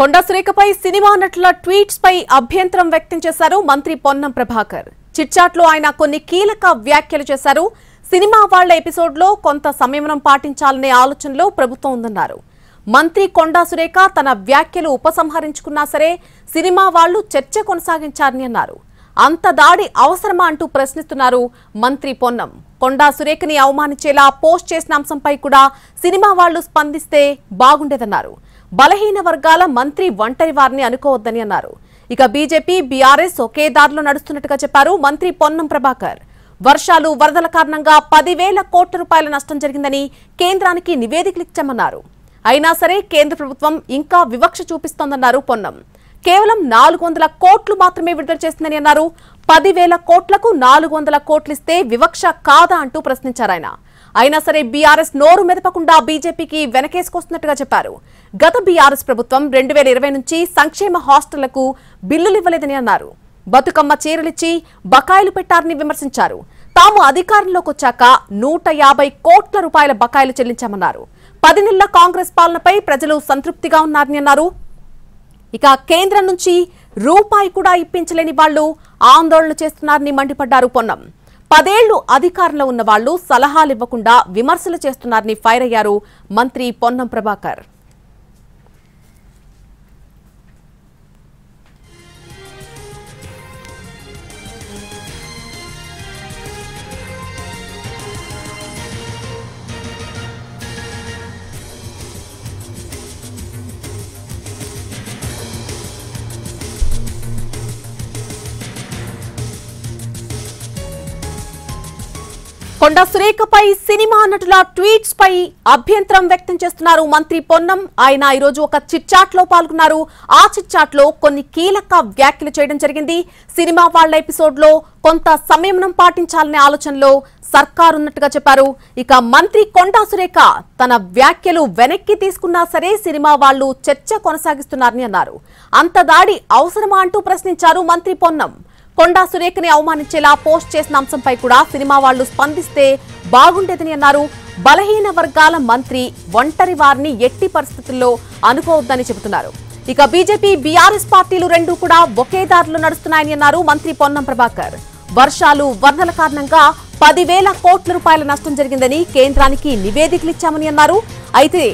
కొండా సురేఖపై cinema నటుల tweets పై అభ్యంతరం వ్యక్తం చేశారు మంత్రి పొన్నం ప్రభాకర్. చిట్చాట్లో ఆయన కొన్ని కీలక వ్యాఖ్యలు చేశారు. సినిమా వాళ్ల ఎపిసోడ్ లో కొంత సంయమనం పాటించాలనే ఆలోచనలో ప్రభుత్వం ఉందన్నారు. మంత్రి కొండా సురేఖ తన వ్యాఖ్యలు ఉపసంహరించుకున్నా సరే సినిమా వాళ్లు చర్చ కొనసాగించారని అన్నారు. అంత దాడి అవసరమా అంటూ ప్రశ్నిస్తున్నారు మంత్రి పొన్నం. కొండా సురేఖని అవమానించేలా పోస్ట్ చేసిన అంశంపై కూడా సినిమా వాళ్లు స్పందిస్తే బాగుండేదన్నారు. బలహీన వర్గాల మంత్రి ఒంటరి వారిని అనుకోవద్దని అన్నారు. ఇక బీజేపీ బీఆర్ఎస్ ఒకే దారిలో నడుస్తున్నట్టుగా చెప్పారు మంత్రి పొన్నం ప్రభాకర్. వర్షాలు వరదల కారణంగా 10,000 కోట్ల రూపాయల నష్టం జరిగిందని కేంద్రానికి నివేదికలు ఇచ్చామన్నారు. అయినా సరే కేంద్ర ప్రభుత్వం ఇంకా వివక్ష చూపిస్తోందన్నారు పొన్నం. కేవలం 400 కోట్లు మాత్రమే విడుదల చేసిందని అన్నారు. 10,000 కోట్లకు 400 కోట్లిస్తే వివక్ష కాదా అంటూ ప్రశ్నించారు ఆయన. అయినా సరే బీఆర్ఎస్ నోరు మెదపకుండా బీజేపీకి వెనకేసుకొస్తున్నట్టుగా చెప్పారు. గత బీఆర్ఎస్ ప్రభుత్వం 2020 నుంచి సంక్షేమ హాస్టళ్లకు బిల్లులు ఇవ్వలేదని అన్నారు. బతుకమ్మ చీరలిచ్చి బకాయిలు పెట్టారని విమర్శించారు. తాము అధికారంలోకి వచ్చాక 150 కోట్ల రూపాయల బకాయిలు చెల్లించామన్నారు. 10 నెలల కాంగ్రెస్ పాలనపై ప్రజలు సంతృప్తిగా ఉన్నారని అన్నారు. ఇక కేంద్రం నుంచి రూపాయి కూడా ఇప్పించలేని వాళ్లు ఆందోళన చేస్తున్నారని మండిపడ్డారు పొన్నం. 10 ఏళ్లు అధికారంలో ఉన్న వాళ్లు సలహాలు ఇవ్వకుండా విమర్శలు చేస్తున్నారని ఫైర్ అయ్యారు మంత్రి పొన్నం ప్రభాకర్. కొండా సురేఖపై సినిమా నటుల ట్వీట్స్ పై అభ్యంతరం వ్యక్తం చేస్తున్నారు మంత్రి పొన్నం. ఆయన ఈరోజు ఒక చిట్చాట్ లో పాల్గొన్నారు. ఆ చిట్చాట్ లో కొన్ని కీలక వ్యాఖ్యలు చేయడం జరిగింది. సినిమా వాళ్ల ఎపిసోడ్ లో కొంత సంయమనం పాటించాలనే ఆలోచనలో సర్కారు ఉన్నట్టుగా చెప్పారు. ఇక మంత్రి కొండా సురేఖ తన వ్యాఖ్యలు వెనక్కి తీసుకున్నా సరే సినిమా వాళ్లు చర్చ కొనసాగిస్తున్నారని అన్నారు. అంత దాడి అవసరమా అంటూ ప్రశ్నించారు మంత్రి పొన్నం. కొండా సురేఖని అవమానించేలా పోస్ట్ చేసిన అంశంపై కూడా సినిమా వాళ్లు స్పందిస్తే బాగుండేదని అన్నారు. బలహీన వర్గాల మంత్రి ఒంటరి వారిని ఎట్టి పరిస్థితుల్లో అనుకోవద్దని చెబుతున్నారు. ఇక బీజేపీ బీఆర్ఎస్ పార్టీలు రెండూ కూడా ఒకే దారిలో నడుస్తున్నాయని అన్నారు మంత్రి పొన్నం ప్రభాకర్. వర్షాలు వరదల కారణంగా 10,000 కోట్ల రూపాయల నష్టం జరిగిందని కేంద్రానికి నివేదికలు ఇచ్చామని అన్నారు. అయితే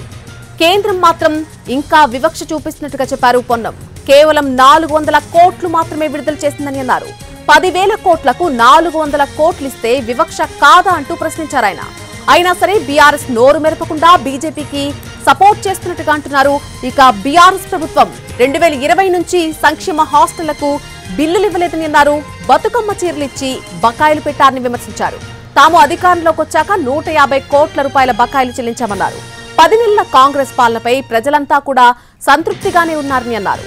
కేంద్రం మాత్రం ఇంకా వివక్ష చూపిస్తున్నట్టుగా చెప్పారు పొన్నం. కేవలం 400 కోట్లు మాత్రమే విడుదల చేసిందని అన్నారు. 10,000 కోట్లకు 400 కోట్లిస్తే వివక్ష కాదా అంటూ ప్రశ్నించారు ఆయన. అయినా సరే బీఆర్ఎస్ నోరు మెరపకుండా బీజేపీకి సపోర్ట్ చేస్తున్నట్టుగా అంటున్నారు. ఇక బీఆర్ఎస్ ప్రభుత్వం 2020 నుంచి సంక్షేమ హాస్టళ్లకు బిల్లులు ఇవ్వలేదని అన్నారు. బతుకమ్మ చీరలిచ్చి బకాయిలు పెట్టారని విమర్శించారు. తాము అధికారంలోకి వచ్చాక 150 కోట్ల రూపాయల బకాయిలు చెల్లించామన్నారు. 10 నెలల కాంగ్రెస్ పాలనపై ప్రజలంతా కూడా సంతృప్తిగానే ఉన్నారని అన్నారు.